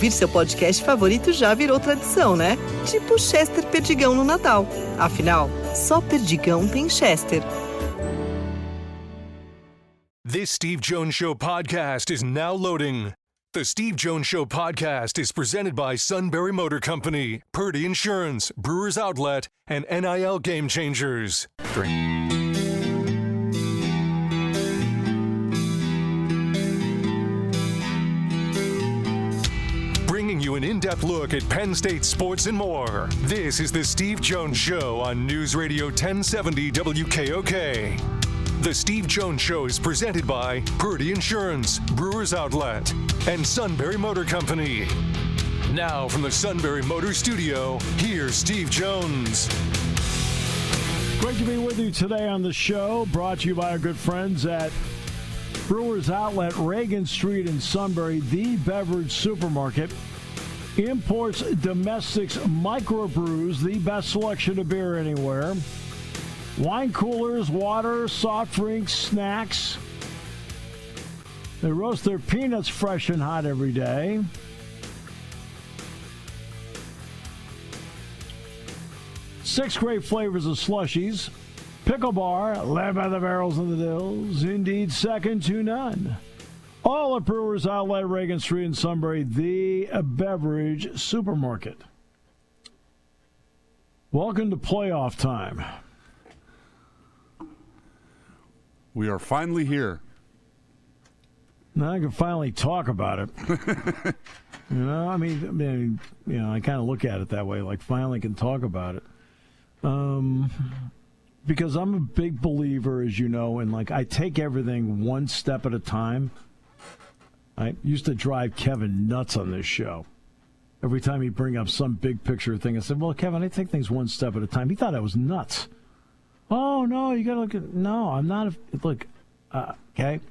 Ouvir seu podcast favorito já virou tradição, né? Tipo Chester Perdigão no Natal. Afinal, só Perdigão tem Chester. This Steve Jones Show podcast is now loading. The Steve Jones Show podcast is presented by Sunbury Motor Company, Purdy Insurance, Brewers Outlet, and NIL Game Changers. Bringing you an in-depth look at Penn State sports and more. This is the Steve Jones Show on News Radio 1070 WKOK. The Steve Jones Show is presented by Purdy Insurance, Brewers Outlet, and Sunbury Motor Company. Now from the Sunbury Motor Studio, here's Steve Jones. Great to be with you today on the show, brought to you by our good friends at Brewers Outlet, Reagan Street in Sunbury, the beverage supermarket. Imports, domestics, microbrews, the best selection of beer anywhere. Wine coolers, water, soft drinks, snacks. They roast their peanuts fresh and hot every day. Six great flavors of slushies. Pickle bar, led by the barrels and the dills. Indeed, second to none. All at Brewers Outlet, Reagan Street in Sunbury, the beverage supermarket. Welcome to playoff time. We are finally here. Now I can finally talk about it. I kind of look at it that way, like finally can talk about it. Because I'm a big believer, as you know, in I take everything one step at a time. I used to drive Kevin nuts on this show. Every time he'd bring up some big picture thing, I said, well, Kevin, I take things one step at a time. He thought I was nuts. Oh, no, you got to look at... No, I'm not... Okay?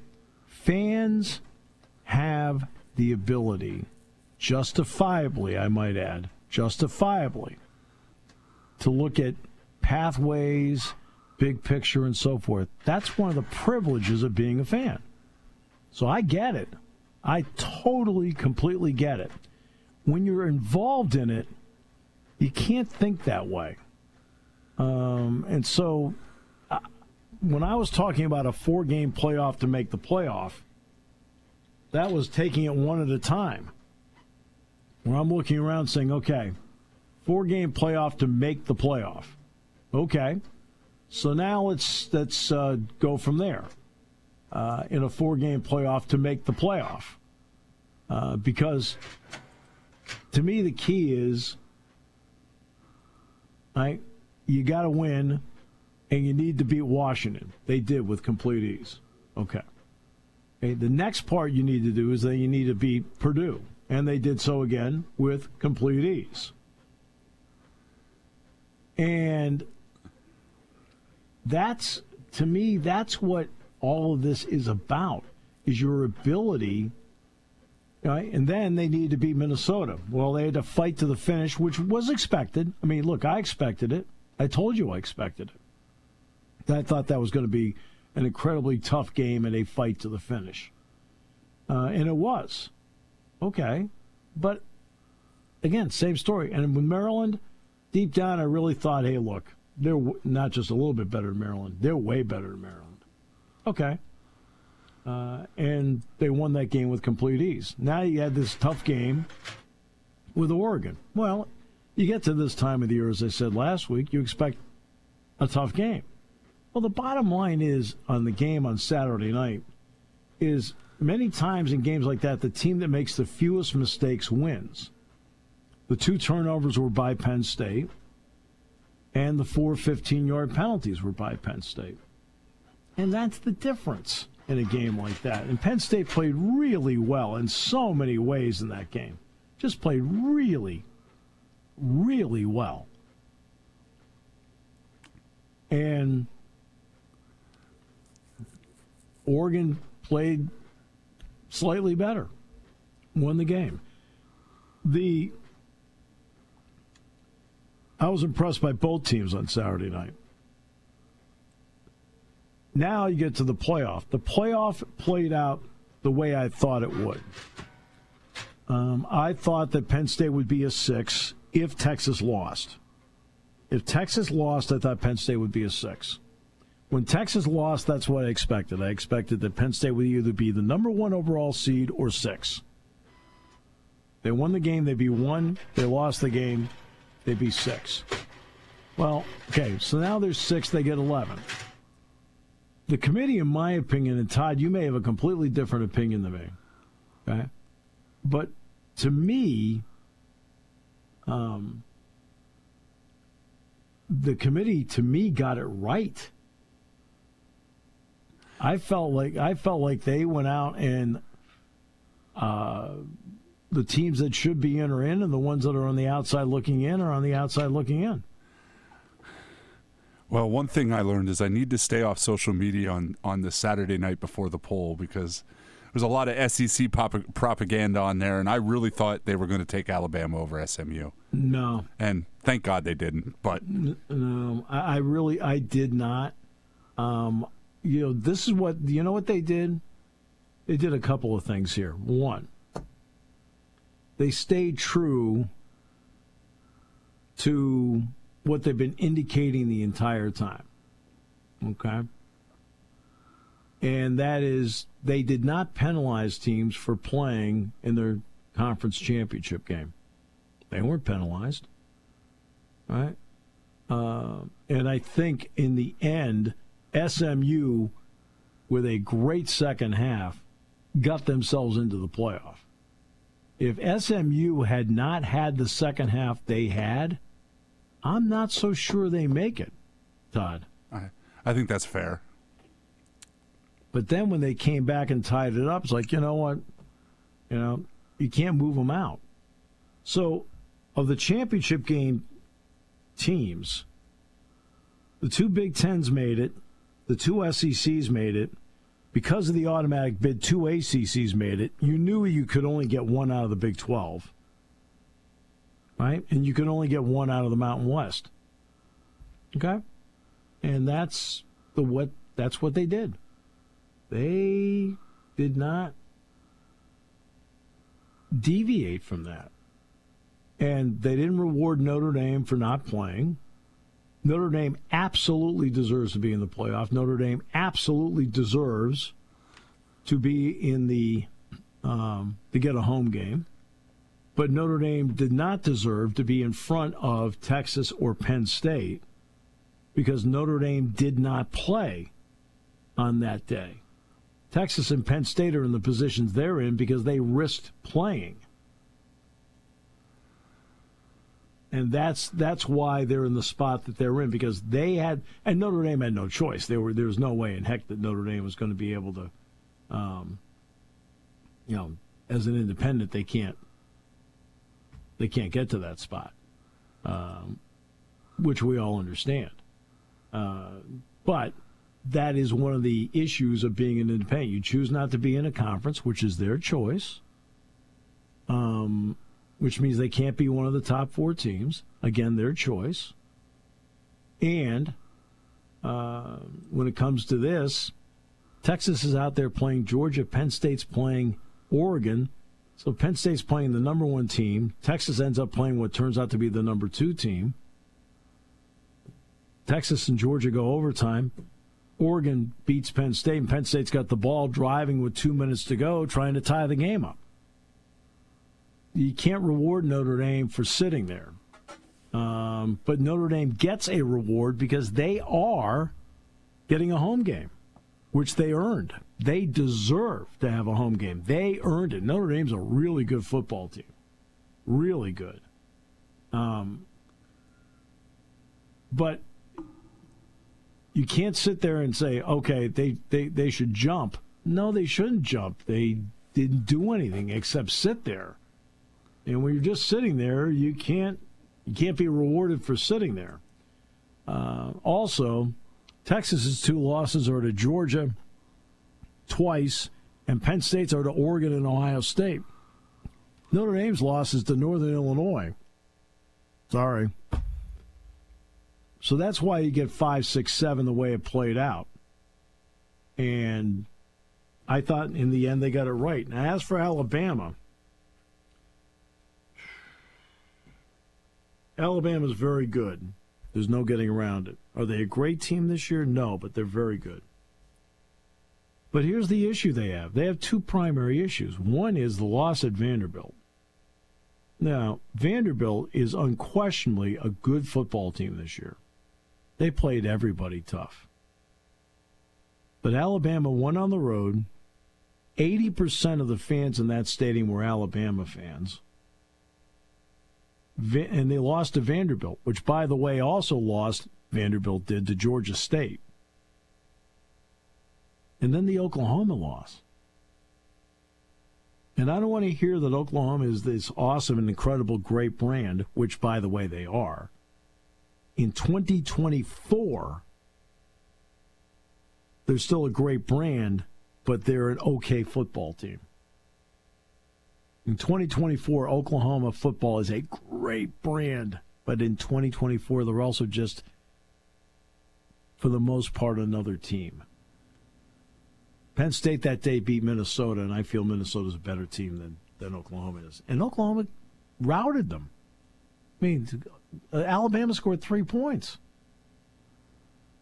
Fans have the ability, justifiably, I might add, justifiably, to look at pathways, big picture, and so forth. That's one of the privileges of being a fan. So I get it. I totally, completely get it. When you're involved in it, you can't think that way. And so when I was talking about a 4-game playoff to make the playoff, that was taking it one at a time. Where I'm looking around saying, okay, 4-game playoff to make the playoff. Okay. So now let's go from there in a 4-game playoff to make the playoff. Because to me the key is, you got to win, and you need to beat Washington. They did with complete ease. Okay. The next part you need to do is that you need to beat Purdue, and they did so again with complete ease. And that's, to me, that's what all of this is about, is your ability. Right? And then they need to beat Minnesota. Well, they had to fight to the finish, which was expected. I mean, look, I expected it. I told you I expected it. I thought that was going to be an incredibly tough game and a fight to the finish. And it was. Okay. But, again, same story. And with Maryland, deep down I really thought, hey, look, they're not just a little bit better than Maryland. They're way better than Maryland. Okay. And they won that game with complete ease. Now you had this tough game with Oregon. Well, you get to this time of the year, as I said last week, you expect a tough game. Well, the bottom line is, on the game on Saturday night, is many times in games like that, the team that makes the fewest mistakes wins. The 2 turnovers were by Penn State, and the 4 15-yard penalties were by Penn State. And that's the difference in a game like that. And Penn State played really well in so many ways in that game. Just played really, really well. And Oregon played slightly better, won the game. I was impressed by both teams on Saturday night. Now you get to the playoff. The playoff played out the way I thought it would. I thought that Penn State would be a 6 if Texas lost. If Texas lost, I thought Penn State would be a 6. When Texas lost, that's what I expected. I expected that Penn State would either be the number 1 overall seed or 6. They won the game, they'd be 1. They lost the game, they'd be 6. Well, okay, so now there's 6, they get 11. The committee, in my opinion, and Todd, you may have a completely different opinion than me, okay? But to me, the committee, to me, got it right. I felt like they went out and the teams that should be in are in, and the ones that are on the outside looking in are on the outside looking in. Well, one thing I learned is I need to stay off social media on the Saturday night before the poll because there's a lot of SEC propaganda on there, and I really thought they were going to take Alabama over SMU. No. And thank God they didn't. But no, I did not. This is what, you know what they did? They did a couple of things here. One, they stayed true to what they've been indicating the entire time. Okay? And that is, they did not penalize teams for playing in their conference championship game. They weren't penalized. Right? And I think in the end, SMU, with a great second half, got themselves into the playoff. If SMU had not had the second half they had, I'm not so sure they make it, Todd. I think that's fair. But then when they came back and tied it up, it's like, you know what? You can't move them out. So, of the championship game teams, the 2 Big Tens made it, the 2 SECs made it. Because of the automatic bid, 2 ACCs made it. You knew you could only get 1 out of the Big 12. Right? And you could only get 1 out of the Mountain West. Okay? And that's what they did. They did not deviate from that. And they didn't reward Notre Dame for not playing. Notre Dame absolutely deserves to be in the playoff. Notre Dame absolutely deserves to be in the to get a home game. But Notre Dame did not deserve to be in front of Texas or Penn State because Notre Dame did not play on that day. Texas and Penn State are in the positions they're in because they risked playing. And that's why they're in the spot that they're in, because they had, and Notre Dame had no choice. There was no way in heck that Notre Dame was going to be able to, as an independent, they can't get to that spot, which we all understand. But that is one of the issues of being an independent. You choose not to be in a conference, which is their choice. Which means they can't be one of the top 4 teams. Again, their choice. And when it comes to this, Texas is out there playing Georgia. Penn State's playing Oregon. So Penn State's playing the number 1 team. Texas ends up playing what turns out to be the number 2 team. Texas and Georgia go overtime. Oregon beats Penn State, and Penn State's got the ball driving with 2 minutes to go, trying to tie the game up. You can't reward Notre Dame for sitting there. But Notre Dame gets a reward because they are getting a home game, which they earned. They deserve to have a home game. They earned it. Notre Dame's a really good football team. Really good. But you can't sit there and say, okay, they should jump. No, they shouldn't jump. They didn't do anything except sit there. And when you're just sitting there, you can't be rewarded for sitting there. Also, Texas's 2 losses are to Georgia twice, and Penn State's are to Oregon and Ohio State. Notre Dame's loss is to Northern Illinois. Sorry. So that's why you get 5, 6, 7 the way it played out. And I thought in the end they got it right. Now, as for Alabama, Alabama's very good. There's no getting around it. Are they a great team this year? No, but they're very good. But here's the issue they have. They have two primary issues. One is the loss at Vanderbilt. Now, Vanderbilt is unquestionably a good football team this year. They played everybody tough. But Alabama went on the road. 80% of the fans in that stadium were Alabama fans. And they lost to Vanderbilt, which, by the way, also lost, Vanderbilt did, to Georgia State. And then the Oklahoma loss. And I don't want to hear that Oklahoma is this awesome and incredible great brand, which, by the way, they are. In 2024, they're still a great brand, but they're an okay football team. In 2024, Oklahoma football is a great brand, but in 2024, they're also just, for the most part, another team. Penn State that day beat Minnesota, and I feel Minnesota's a better team than Oklahoma is. And Oklahoma routed them. I mean, Alabama scored 3 points.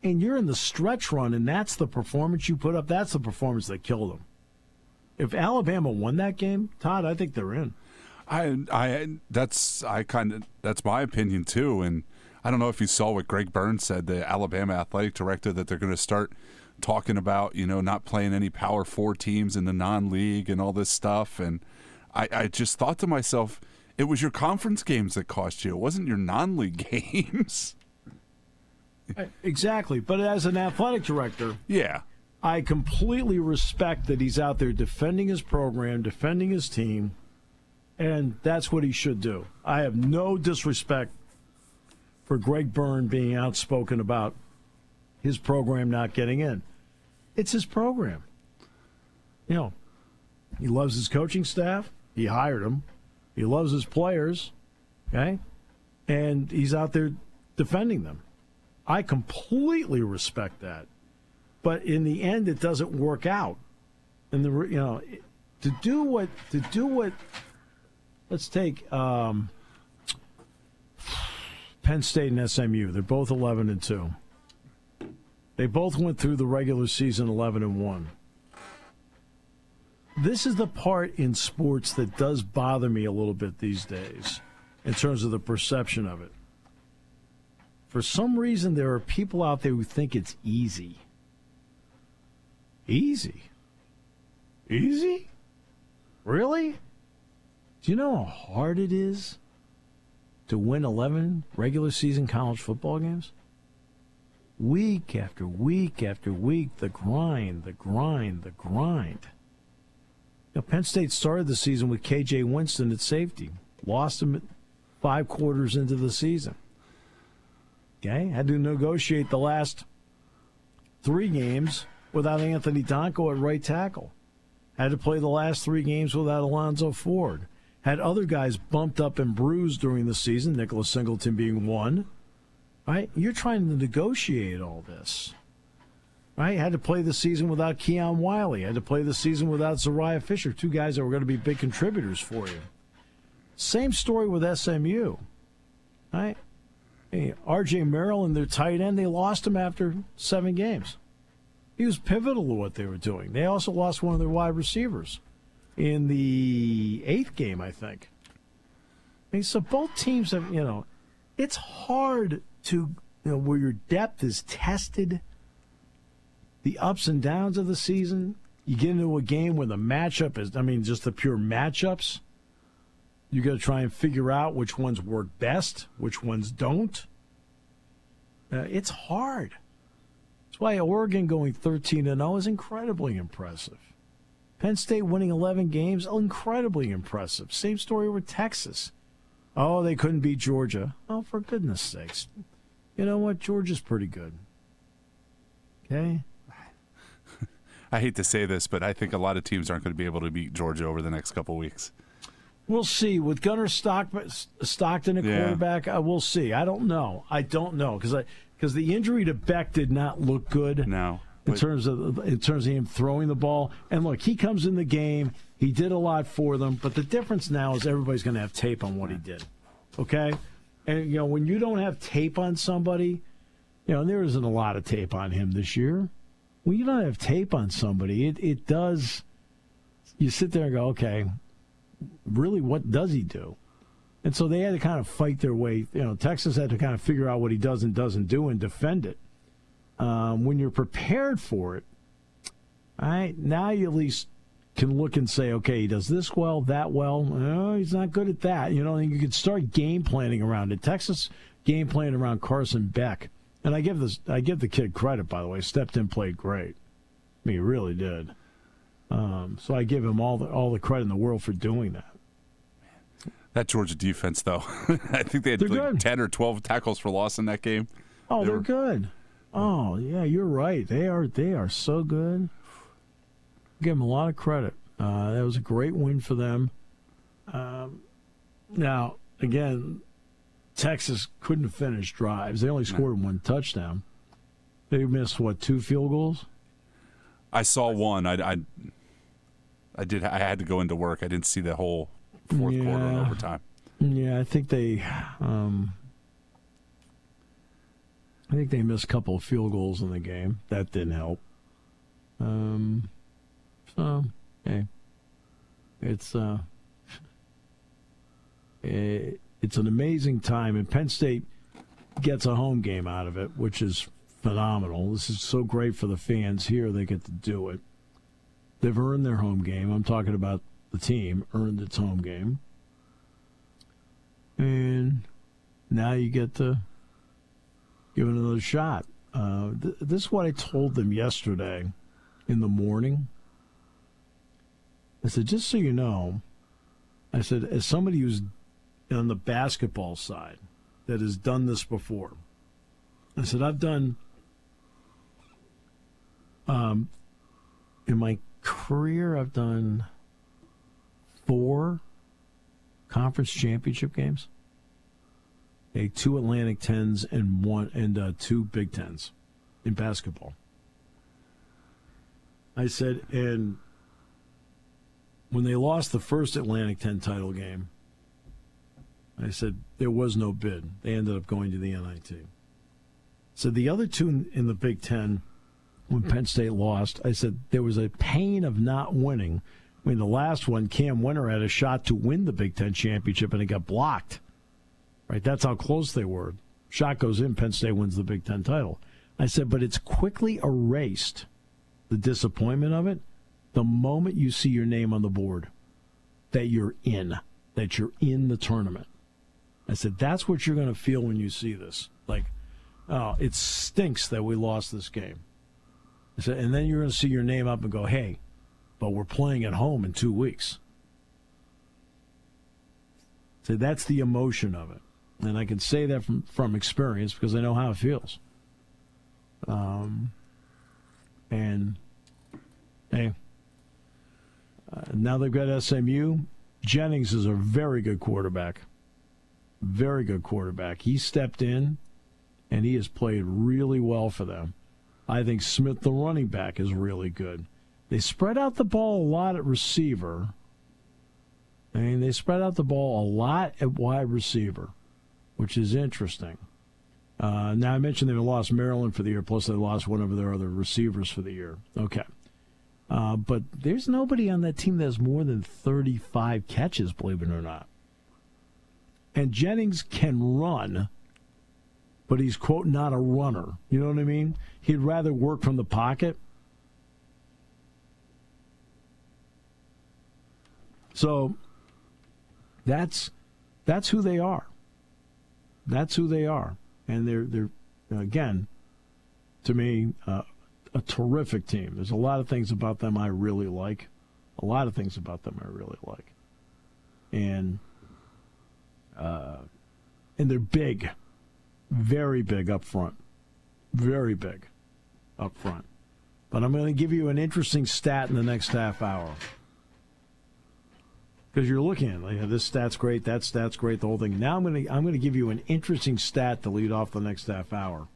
And you're in the stretch run, and that's the performance you put up. That's the performance that killed them. If Alabama won that game, Todd, I think they're in. That's my opinion too. And I don't know if you saw what Greg Burns said, the Alabama athletic director, that they're going to start talking about, not playing any Power 4 teams in the non-league and all this stuff. And I just thought to myself, it was your conference games that cost you. It wasn't your non-league games. Exactly. But as an athletic director, yeah, I completely respect that he's out there defending his program, defending his team, and that's what he should do. I have no disrespect for Greg Byrne being outspoken about his program not getting in. It's his program. He loves his coaching staff. He hired them. He loves his players, okay? And he's out there defending them. I completely respect that. But in the end, it doesn't work out. And to do what. Let's take Penn State and SMU. They're both 11-2. They both went through the regular season 11-1. This is the part in sports that does bother me a little bit these days, in terms of the perception of it. For some reason, there are people out there who think it's easy. Easy? Really? Do you know how hard it is to win 11 regular season college football games? Week after week after week, the grind. Penn State started the season with K.J. Winston at safety. Lost him at 5 quarters into the season. Okay? Had to negotiate the last 3 games without Anthony Donko at right tackle. Had to play the last 3 games without Alonzo Ford. Had other guys bumped up and bruised during the season, Nicholas Singleton being one. Right? You're trying to negotiate all this. Right? Had to play the season without Keon Wiley. Had to play the season without Zariah Fisher, 2 guys that were going to be big contributors for you. Same story with SMU. Right? Hey, R.J. Merrill and their tight end, they lost him after 7 games. He was pivotal to what they were doing. They also lost one of their wide receivers in the 8th game, I think. So both teams have, it's hard to, where your depth is tested, the ups and downs of the season. You get into a game where the matchup is, just the pure matchups. You got to try and figure out which ones work best, which ones don't. It's hard. That's why Oregon going 13-0 is incredibly impressive. Penn State winning 11 games, incredibly impressive. Same story with Texas. Oh, they couldn't beat Georgia. Oh, for goodness sakes. You know what? Georgia's pretty good. Okay? I hate to say this, but I think a lot of teams aren't going to be able to beat Georgia over the next couple of weeks. We'll see. With Gunnar Stockton at quarterback, we'll see. I don't know. Because the injury to Beck did not look good. No. In terms of him throwing the ball. And look, he comes in the game. He did a lot for them. But the difference now is everybody's going to have tape on what he did. Okay? And, when you don't have tape on somebody, and there isn't a lot of tape on him this year. When you don't have tape on somebody, it does, you sit there and go, okay, really, what does he do? And so they had to kind of fight their way. Texas had to kind of figure out what he does and doesn't do and defend it. When you're prepared for it, all right, now you at least can look and say, okay, he does this well, that well. Oh, he's not good at that. And you can start game planning around it. Texas game planning around Carson Beck. And I give the kid credit, by the way. Stepped in, played great. I mean, he really did. So I give him all the credit in the world for doing that. That Georgia defense, though, I think they had like 10 or 12 tackles for loss in that game. Oh, they're good. Oh, yeah, you're right. They are so good. Give them a lot of credit. That was a great win for them. Now, again, Texas couldn't finish drives. They only scored one touchdown. They missed, 2 field goals? I saw one. I had to go into work. I didn't see the whole fourth quarter and overtime. Yeah, I think they missed a couple of field goals in the game. That didn't help. So, hey, it's an amazing time, and Penn State gets a home game out of it, which is phenomenal. This is so great for the fans here. They get to do it. They've earned their home game. I'm talking about the team earned its home game. And now you get to give it another shot. This is what I told them yesterday in the morning. I said, just so you know, I said, as somebody who's on the basketball side that has done this before, I said, I've done, in my career, I've done 4 conference championship games, 2 Atlantic 10s and 2 Big 10s in basketball. I said, and when they lost the first Atlantic 10 title game, I said there was no bid. They ended up going to the NIT. So the other 2 in the Big 10, when Penn State lost, I said there was a pain of not winning. I mean, the last one, Cam Winter had a shot to win the Big 10 championship, and it got blocked. Right? That's how close they were. Shot goes in, Penn State wins the Big 10 title. I said, but it's quickly erased, the disappointment of it, the moment you see your name on the board, that you're in the tournament. I said, that's what you're going to feel when you see this. Like, oh, it stinks that we lost this game. I said, and then you're going to see your name up and go, hey, but we're playing at home in 2 weeks. So that's the emotion of it. And I can say that from experience because I know how it feels. And, hey, now they've got SMU. Jennings is a very good quarterback. Very good quarterback. He stepped in, and he has played really well for them. I think Smith, the running back, is really good. They spread out the ball a lot at receiver. I mean, they spread out the ball a lot at wide receiver, which is interesting. Now, I mentioned they lost Maryland for the year, plus they lost one of their other receivers for the year. Okay. But there's nobody on that team that has more than 35 catches, believe it or not. And Jennings can run, but he's, quote, not a runner. You know what I mean? He'd rather work from the pocket. So that's who they are. That's who they are. And they're again, to me, a terrific team. There's a lot of things about them I really like. And they're big, very big up front. Very big up front. But I'm going to give you an interesting stat in the next half hour. Because you're looking at like, this stat's great, that stat's great, the whole thing. Now I'm going to give you an interesting stat to lead off the next half hour.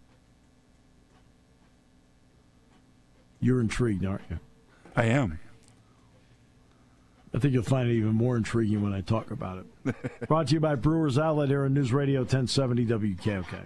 You're intrigued, aren't you? I am. I think you'll find it even more intriguing when I talk about it. Brought to you by Brewers Outlet here on News Radio 1070 WKOK.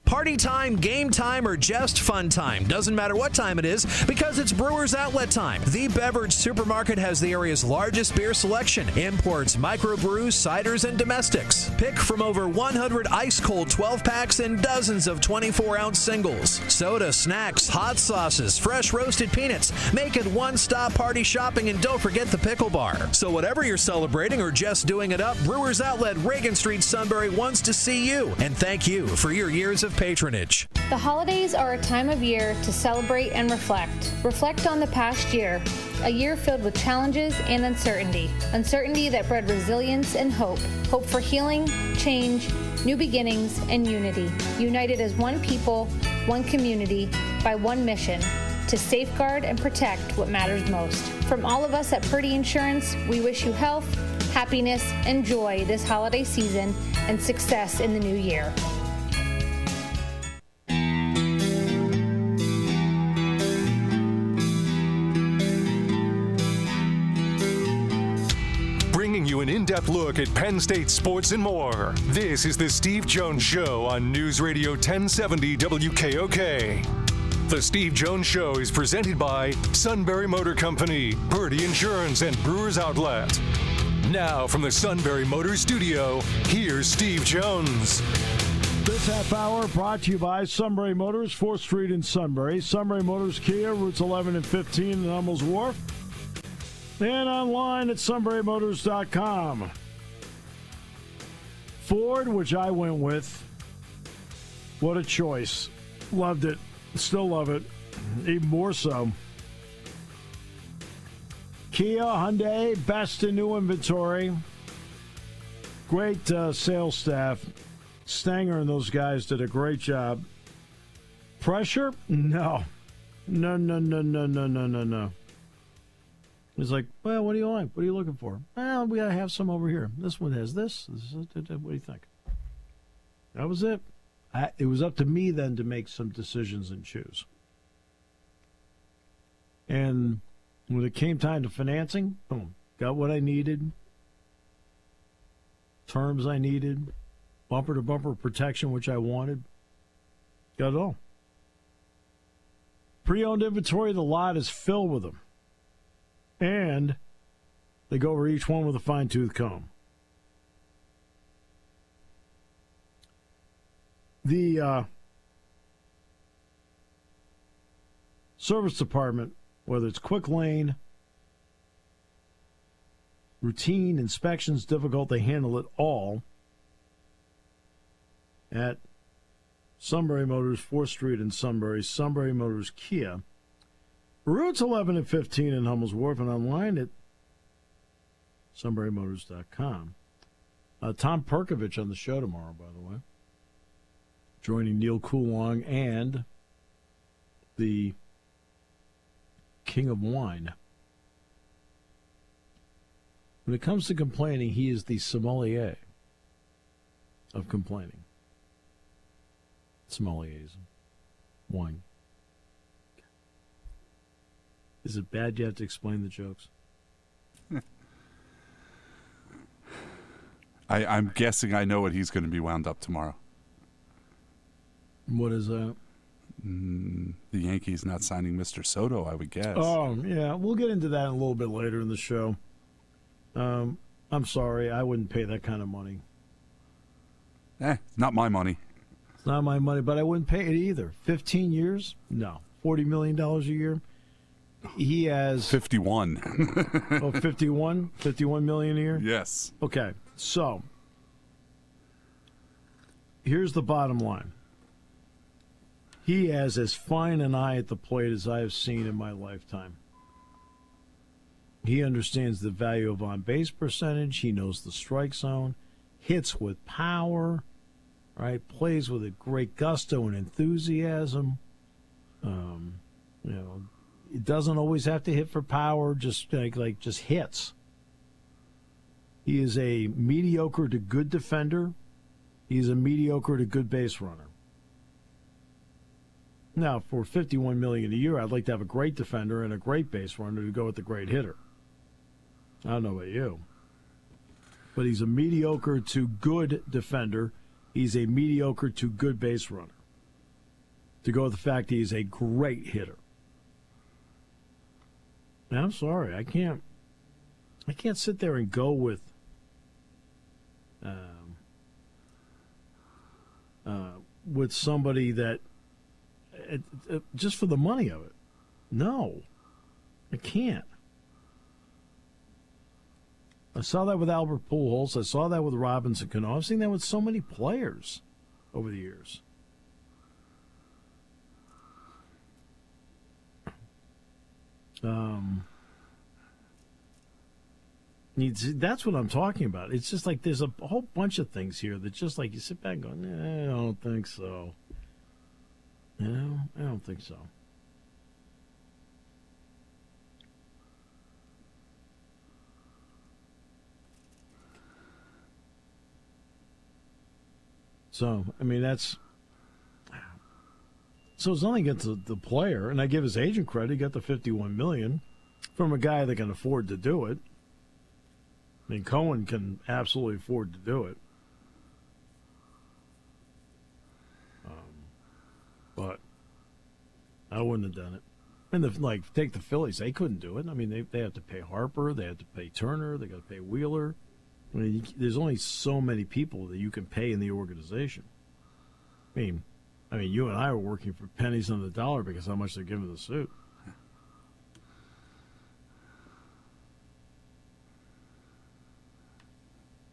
Party time, game time, or just fun time. Doesn't matter what time it is because it's Brewers Outlet time. The beverage supermarket has the area's largest beer selection. Imports, microbrews, ciders, and domestics. Pick from over 100 ice-cold 12-packs and dozens of 24-ounce singles. Soda, snacks, hot sauces, fresh roasted peanuts. Make it one-stop party shopping, and don't forget the pickle bar. So whatever you're celebrating or just doing it up, Brewers Outlet, Reagan Street, Sunbury wants to see you. And thank you for your years of patronage. The holidays are a time of year to celebrate and reflect. Reflect on the past year, a year filled with challenges and uncertainty. Uncertainty that bred resilience and hope. Hope for healing, change, new beginnings, and unity. United as one people, one community, by one mission, to safeguard and protect what matters most. From all of us at Purdy Insurance, we wish you health, happiness, and joy this holiday season and success in the new year. Bringing you an in-depth look at Penn State sports and more. This is the Steve Jones Show on News Radio 1070 WKOK. The Steve Jones Show is presented by Sunbury Motor Company, Purdy Insurance, and Brewers Outlet. Now from the Sunbury Motor Studio, here's Steve Jones. This half hour brought to you by Sunbury Motors, 4th Street in Sunbury. Sunbury Motors Kia, routes 11 and 15 in Hummels Wharf. And online at sunburymotors.com. Ford, which I went with. What a choice. Loved it. Still love it. Even more so. Kia, Hyundai, best in new inventory. Great sales staff. Stanger and those guys did a great job. Pressure? No. No. He's like, well, what do you like? What are you looking for? Well, we have some over here. This one has this. What do you think? That was it. It was up to me then to make some decisions and choose. And when it came time to financing, boom, got what I needed, terms I needed, bumper-to-bumper protection, which I wanted. Got it all. Pre-owned inventory, the lot is filled with them. And they go over each one with a fine-tooth comb. The service department, whether it's quick lane, routine, inspections, difficult, they handle it all at Sunbury Motors, 4th Street in Sunbury, Sunbury Motors Kia. Routes 11 and 15 in Hummels Wharf, and online at sunburymotors.com. Tom Perkovich on the show tomorrow, by the way. Joining Neil Coulong and the King of Wine. When it comes to complaining, he is the sommelier of complaining. Sommeliers. Wine. Is it bad you have to explain the jokes? I'm guessing I know what he's going to be wound up tomorrow. What is that? The Yankees not signing Mr. Soto, I would guess. Oh, yeah. We'll get into that a little bit later in the show. I'm sorry. I wouldn't pay that kind of money. It's not my money. It's not my money, but I wouldn't pay it either. 15 years? No. $40 million a year? He has 51. Oh, 51? 51 million a year? Yes. Okay. So, here's the bottom line. He has as fine an eye at the plate as I have seen in my lifetime. He understands the value of on-base percentage. He knows the strike zone. Hits with power, right? Plays with a great gusto and enthusiasm. It doesn't always have to hit for power, just just hits. He is a mediocre to good defender. He's a mediocre to good base runner. Now, for $51 million a year, I'd like to have a great defender and a great base runner to go with the great hitter. I don't know about you. But he's a mediocre to good defender. He's a mediocre to good base runner. To go with the fact he's a great hitter. And I'm sorry, I can't sit there and go with somebody that just for the money of it. No, I can't. I saw that with Albert Pujols. I saw that with Robinson Cano. I've seen that with so many players over the years. That's what I'm talking about. It's just like there's a whole bunch of things here that just like you sit back and go, I don't think so. You know, I don't think so. So, I mean, that's... So it's nothing against the player, and I give his agent credit. He got the $51 million from a guy that can afford to do it. I mean, Cohen can absolutely afford to do it. But I wouldn't have done it. And take the Phillies, they couldn't do it. I mean, they have to pay Harper, they have to pay Turner, they got to pay Wheeler. I mean, there's only so many people that you can pay in the organization. I mean, you and I were working for pennies on the dollar because how much they're giving the suit.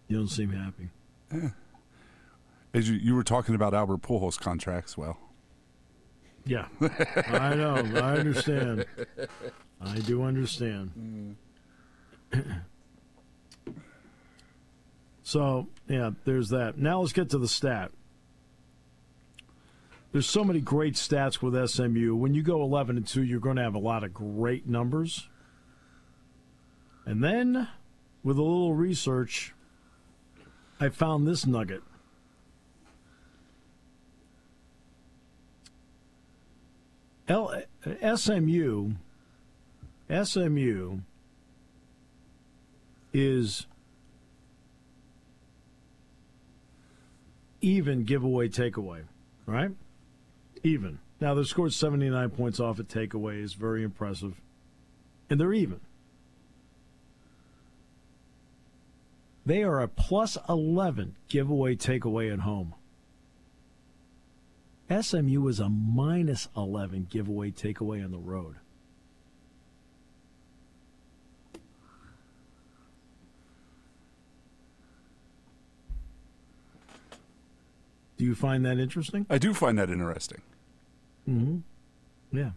You don't seem happy. Yeah. As you were talking about Albert Pujols contracts, well. Yeah, I know. I understand. I do understand. So, yeah, there's that. Now let's get to the stat. There's so many great stats with SMU. When you go 11-2, you're going to have a lot of great numbers. And then, with a little research, I found this nugget. SMU is even giveaway takeaway, right? Even. Now, they scored 79 points off at takeaways. Very impressive. And they're even. They are a plus 11 giveaway takeaway at home. SMU is a minus 11 giveaway takeaway on the road. Do you find that interesting? I do find that interesting. Mm-hmm. Yeah.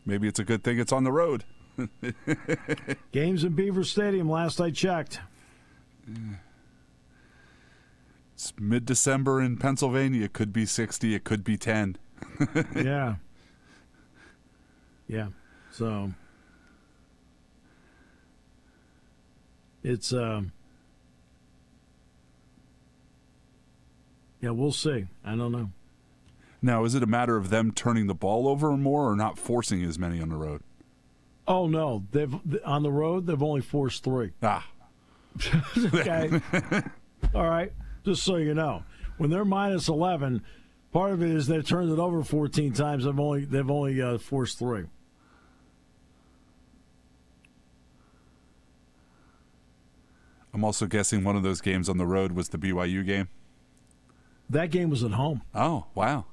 Maybe it's a good thing it's on the road. Games in Beaver Stadium, last I checked. It's mid-December in Pennsylvania. It could be 60. It could be 10. Yeah. Yeah. So it's yeah, we'll see. I don't know. Now, is it a matter of them turning the ball over more or not forcing as many on the road? Oh no, on the road they've only forced 3. Ah. Okay. All right. Just so you know, when they're minus 11, part of it is they've turned it over 14 times. They've only forced 3. I'm also guessing one of those games on the road was the BYU game. That game was at home. Oh, wow.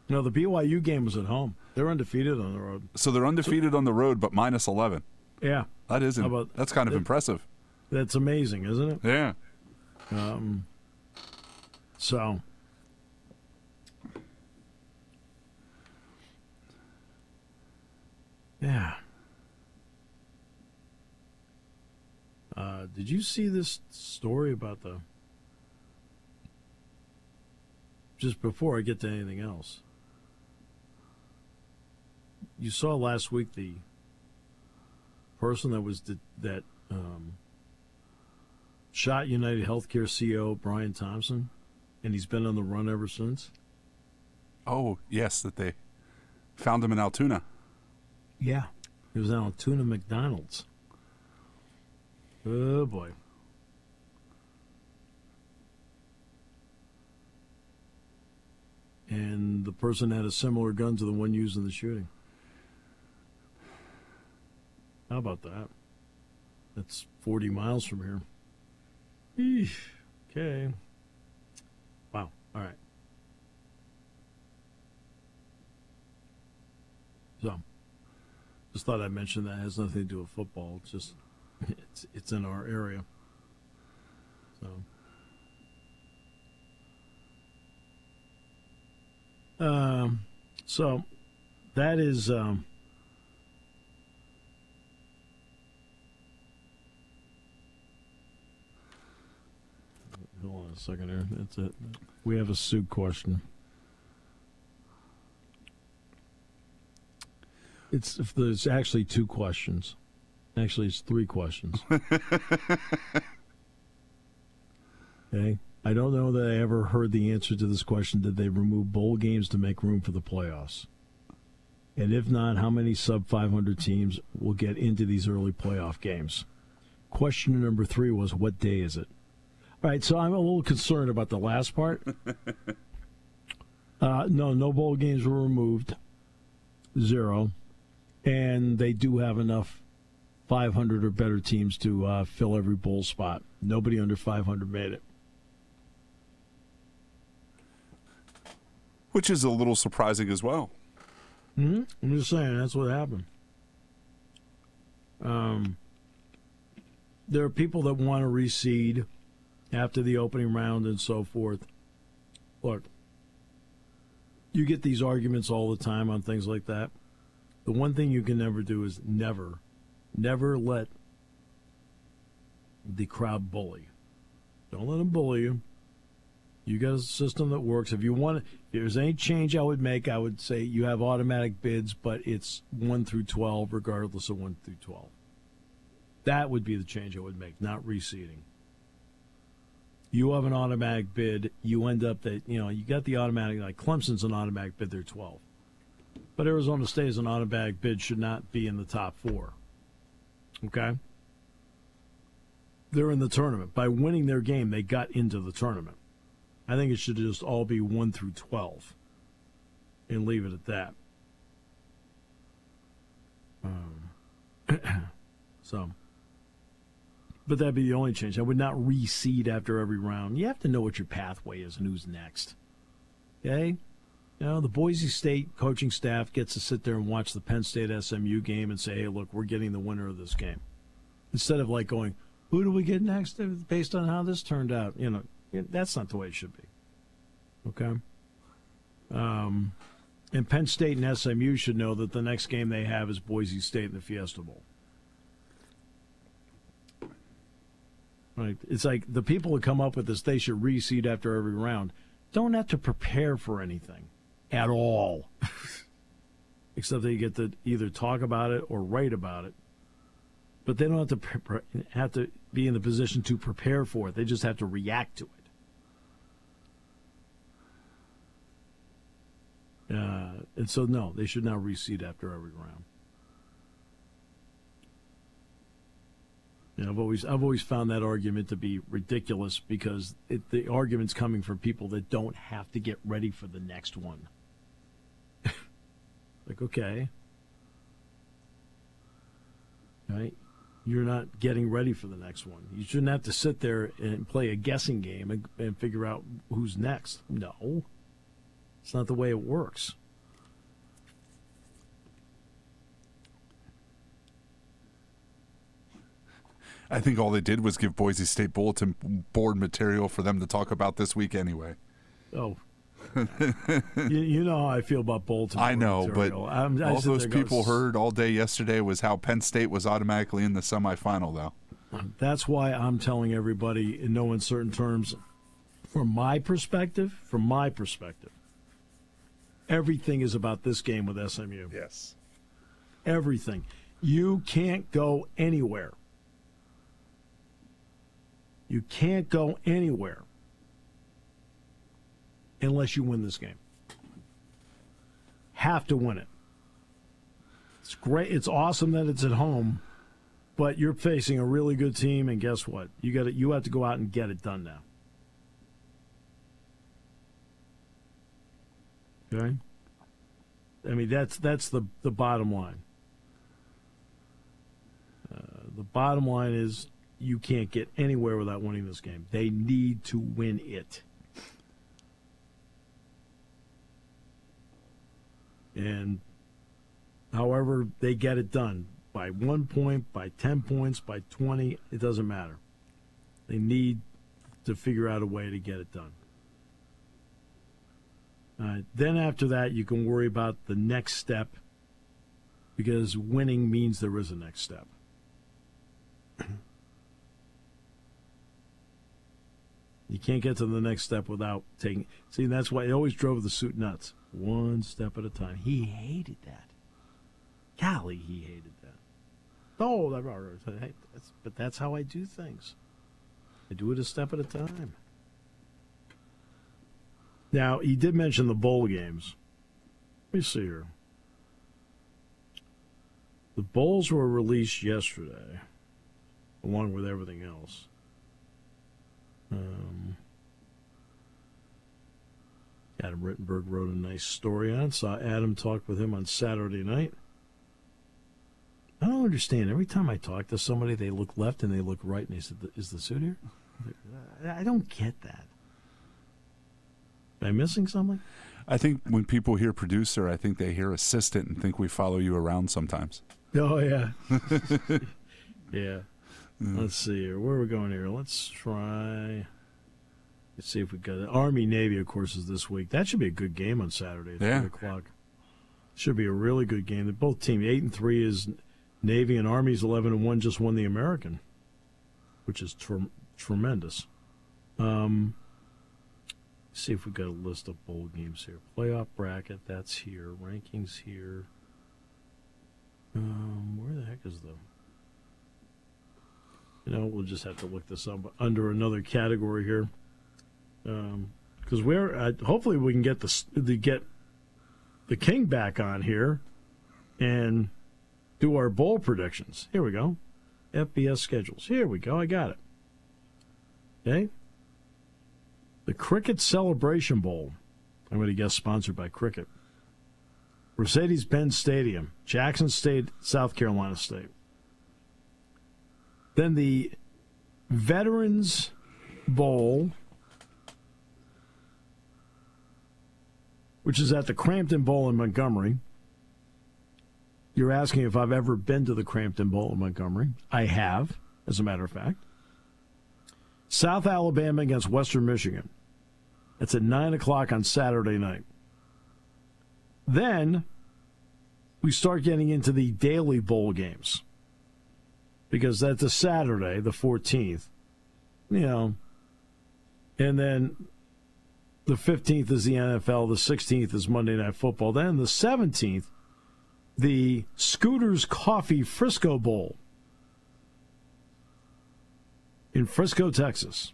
No, the BYU game was at home. They're undefeated on the road. So they're undefeated on the road, but minus 11. Yeah. That's kind of impressive. That's amazing, isn't it? Yeah. So, yeah. Did you see this story about just before I get to anything else? You saw last week the person that shot United Healthcare CEO Brian Thompson, and he's been on the run ever since. Oh, yes, that they found him in Altoona. Yeah. He was in Altoona McDonald's. Oh, boy. And the person had a similar gun to the one used in the shooting. How about that? That's 40 miles from here. Eesh. Okay. Wow. All right. So, just thought I'd mention that. It has nothing to do with football. It's just, it's in our area. So that is, hold on a second here. That's it. We have a Sue question. There's actually two questions. Actually, it's three questions. Okay. I don't know that I ever heard the answer to this question. Did they remove bowl games to make room for the playoffs? And if not, how many sub-500 teams will get into these early playoff games? Question number 3 was, what day is it? All right, so I'm a little concerned about the last part. No bowl games were removed. 0. And they do have enough 500 or better teams to fill every bowl spot. Nobody under 500 made it. Which is a little surprising as well. Mm-hmm. I'm just saying, that's what happened. There are people that want to reseed after the opening round and so forth. Look, you get these arguments all the time on things like that. The one thing you can never do is never let the crowd bully. Don't let them bully you. You got a system that works. If there's any change I would make, I would say you have automatic bids, but it's 1 through 12, regardless of 1 through 12. That would be the change I would make, not reseeding. You have an automatic bid, you end up that, you got the automatic, like Clemson's an automatic bid, they're 12. But Arizona State as an automatic bid should not be in the top 4. Okay? They're in the tournament. By winning their game, they got into the tournament. I think it should just all be 1 through 12 and leave it at that. But that'd be the only change. I would not reseed after every round. You have to know what your pathway is and who's next. Okay? The Boise State coaching staff gets to sit there and watch the Penn State SMU game and say, hey, look, we're getting the winner of this game. Instead of like going, who do we get next based on how this turned out? That's not the way it should be. Okay? And Penn State and SMU should know that the next game they have is Boise State in the Fiesta Bowl. Right? It's like the people who come up with this, they should reseed after every round, don't have to prepare for anything at all. Except they get to either talk about it or write about it. But they don't have to be in the position to prepare for it. They just have to react to it. And so, no, they should not reseed after every round. I've always found that argument to be ridiculous because the argument's coming from people that don't have to get ready for the next one. Like, okay. Right? You're not getting ready for the next one. You shouldn't have to sit there and play a guessing game and figure out who's next. No. It's not the way it works. I think all they did was give Boise State bulletin board material for them to talk about this week anyway. Oh. you know how I feel about bulletin board material. I know, but all those people heard all day yesterday was how Penn State was automatically in the semifinal, though. That's why I'm telling everybody in no uncertain terms, from my perspective, everything is about this game with SMU. Yes. Everything. You can't go anywhere. You can't go anywhere unless you win this game. Have to win it. It's great. It's awesome that it's at home, But you're facing a really good team, and guess what? You have to go out and get it done now. Okay? I mean, that's the bottom line. The bottom line is you can't get anywhere without winning this game. They need to win it. And however they get it done, by 1 point, by 10 points, by 20, it doesn't matter. They need to figure out a way to get it done. Then after that, you can worry about the next step, because winning means there is a next step. You can't get to the next step without taking... See, that's why he always drove the suit nuts. One step at a time. He hated that. Golly, he hated that. Oh, but that's how I do things. I do it a step at a time. Now, he did mention the bowl games. Let me see here. The bowls were released yesterday, along with everything else. Adam Rittenberg wrote a nice story on it. Saw Adam talk with him on Saturday night. I don't understand. Every time I talk to somebody, they look left and they look right, and they said, "Is the suit here?" I don't get that. Am I missing something? I think when people hear producer, I think they hear assistant and think we follow you around sometimes. Oh, yeah. Yeah. Let's see here. Where are we going here? Let's see if we got it. Army-Navy, of course, is this week. That should be a good game on Saturday at 3 o'clock. Should be a really good game. Both teams, 8-3 is Navy, and Army's 11-1, just won the American, which is tremendous. See if we got a list of bowl games here. Playoff bracket, that's here. Rankings here. Where the heck is the... we'll just have to look this up under another category here. Because hopefully we can get the King back on here and do our bowl predictions. Here we go. FBS schedules. Here we go. I got it. Okay. The Cricket Celebration Bowl. I'm going to guess sponsored by Cricket. Mercedes-Benz Stadium, Jackson State, South Carolina State. Then the Veterans Bowl, which is at the Crampton Bowl in Montgomery. You're asking if I've ever been to the Crampton Bowl in Montgomery. I have, as a matter of fact. South Alabama against Western Michigan. That's at 9 o'clock on Saturday night. Then we start getting into the daily bowl games, because that's a Saturday, the 14th. And then the 15th is the NFL, the 16th is Monday Night Football. Then the 17th, the Scooters Coffee Frisco Bowl in Frisco, Texas.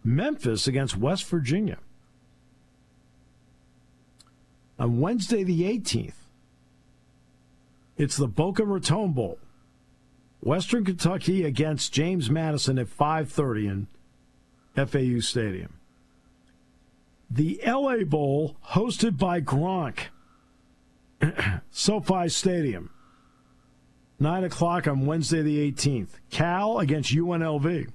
Memphis against West Virginia. On Wednesday the 18th, it's the Boca Raton Bowl. Western Kentucky against James Madison at 5:30 in FAU Stadium. The LA Bowl, hosted by Gronk, SoFi Stadium. 9 o'clock on Wednesday the 18th. Cal against UNLV.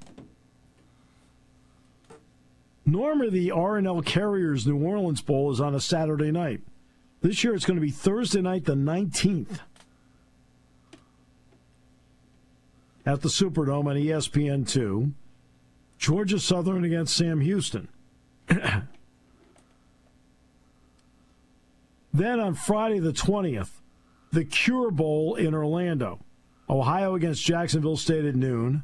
Normally, the R&L Carriers New Orleans Bowl is on a Saturday night. This year, it's going to be Thursday night, the 19th, at the Superdome on ESPN2. Georgia Southern against Sam Houston. Then on Friday, the 20th, the Cure Bowl in Orlando. Ohio against Jacksonville State at noon.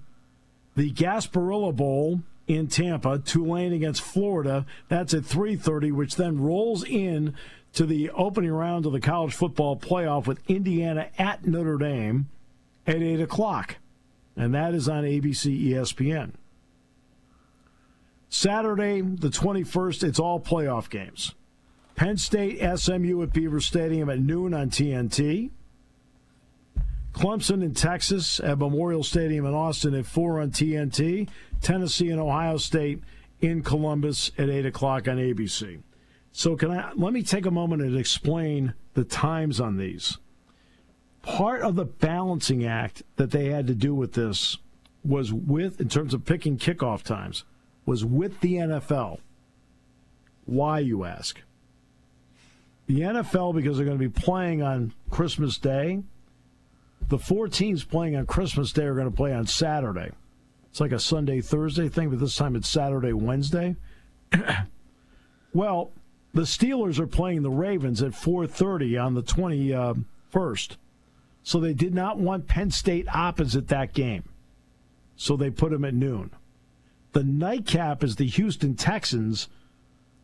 The Gasparilla Bowl in Tampa, Tulane against Florida. That's at 3:30, which then rolls in to the opening round of the college football playoff with Indiana at Notre Dame at 8 o'clock. And that is on ABC ESPN. Saturday, the 21st, it's all playoff games. Penn State, SMU at Beaver Stadium at noon on TNT. Clemson in Texas at Memorial Stadium in Austin at 4 on TNT. Tennessee and Ohio State in Columbus at 8 o'clock on ABC. So let me take a moment and explain the times on these. Part of the balancing act that they had to do with this was in terms of picking kickoff times, was with the NFL. Why, you ask? The NFL, because they're going to be playing on Christmas Day, the 4 teams playing on Christmas Day are going to play on Saturday. It's like a Sunday-Thursday thing, but this time it's Saturday-Wednesday. Well, the Steelers are playing the Ravens at 4:30 on the 21st. So they did not want Penn State opposite that game. So they put them at noon. The nightcap is the Houston Texans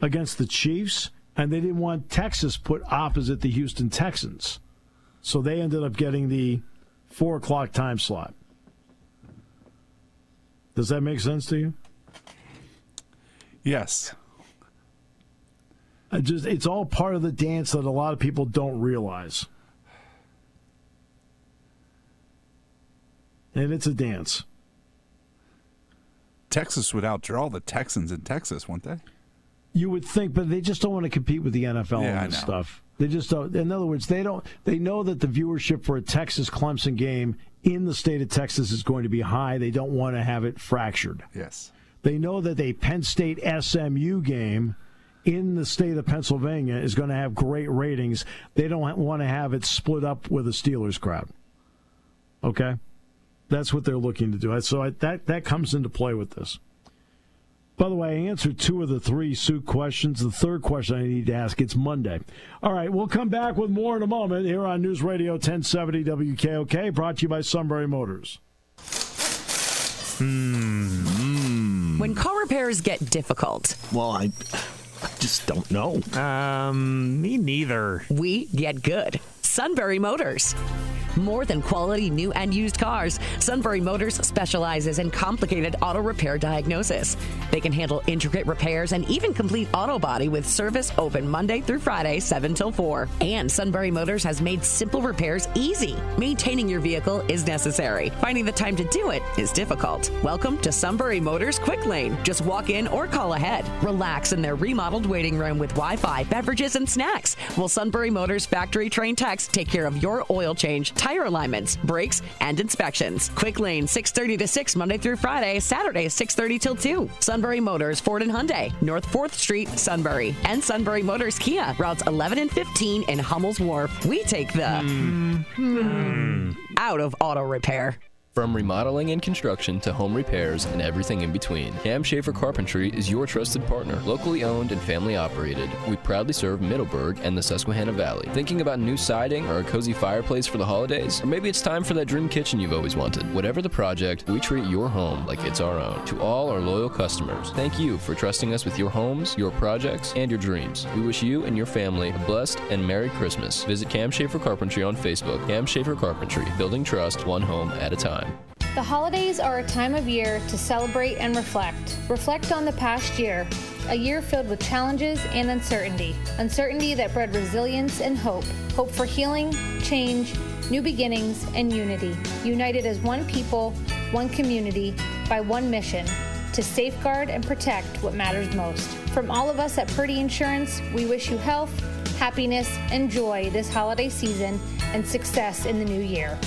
against the Chiefs, and they didn't want Texas put opposite the Houston Texans. So they ended up getting the 4 o'clock time slot. Does that make sense to you? Yes. It's all part of the dance that a lot of people don't realize. And it's a dance. Texas would outdraw the Texans in Texas, wouldn't they? You would think, but they just don't want to compete with the NFL on this stuff. They just don't. In other words, they know that the viewership for a Texas-Clemson game in the state of Texas is going to be high. They don't want to have it fractured. Yes. They know that a Penn State-SMU game in the state of Pennsylvania is going to have great ratings. They don't want to have it split up with a Steelers crowd. Okay? That's what they're looking to do. So that comes into play with this. By the way, I answered 2 of the 3 suit questions. The third question I need to ask, it's Monday. All right, we'll come back with more in a moment here on News Radio 1070 WKOK, brought to you by Sunbury Motors. When car repairs get difficult. Well, I just don't know. Me neither. We get good. Sunbury Motors. More than quality new and used cars, Sunbury Motors specializes in complicated auto repair diagnosis. They can handle intricate repairs and even complete auto body with service open Monday through Friday, 7 till 4. And Sunbury Motors has made simple repairs easy. Maintaining your vehicle is necessary. Finding the time to do it is difficult. Welcome to Sunbury Motors Quick Lane. Just walk in or call ahead. Relax in their remodeled waiting room with Wi-Fi, beverages, and snacks. While Sunbury Motors factory-trained techs take care of your oil change, tire alignments, brakes, and inspections. Quick Lane, 6:30 to 6 Monday through Friday, Saturday 6:30 till 2. Sunbury Motors, Ford and Hyundai, North 4th Street, Sunbury. And Sunbury Motors Kia, routes 11 and 15 in Hummel's Wharf. We take the out of auto repair. From remodeling and construction to home repairs and everything in between, Cam Schaefer Carpentry is your trusted partner. Locally owned and family operated, we proudly serve Middleburg and the Susquehanna Valley. Thinking about new siding or a cozy fireplace for the holidays? Or maybe it's time for that dream kitchen you've always wanted. Whatever the project, we treat your home like it's our own. To all our loyal customers, thank you for trusting us with your homes, your projects, and your dreams. We wish you and your family a blessed and Merry Christmas. Visit Cam Schaefer Carpentry on Facebook. Cam Schaefer Carpentry, building trust one home at a time. The holidays are a time of year to celebrate and reflect. Reflect on the past year, a year filled with challenges and uncertainty. Uncertainty that bred resilience and hope. Hope for healing, change, new beginnings, and unity. United as one people, one community, by one mission, to safeguard and protect what matters most. From all of us at Purdy Insurance, we wish you health, happiness, and joy this holiday season and success in the new year.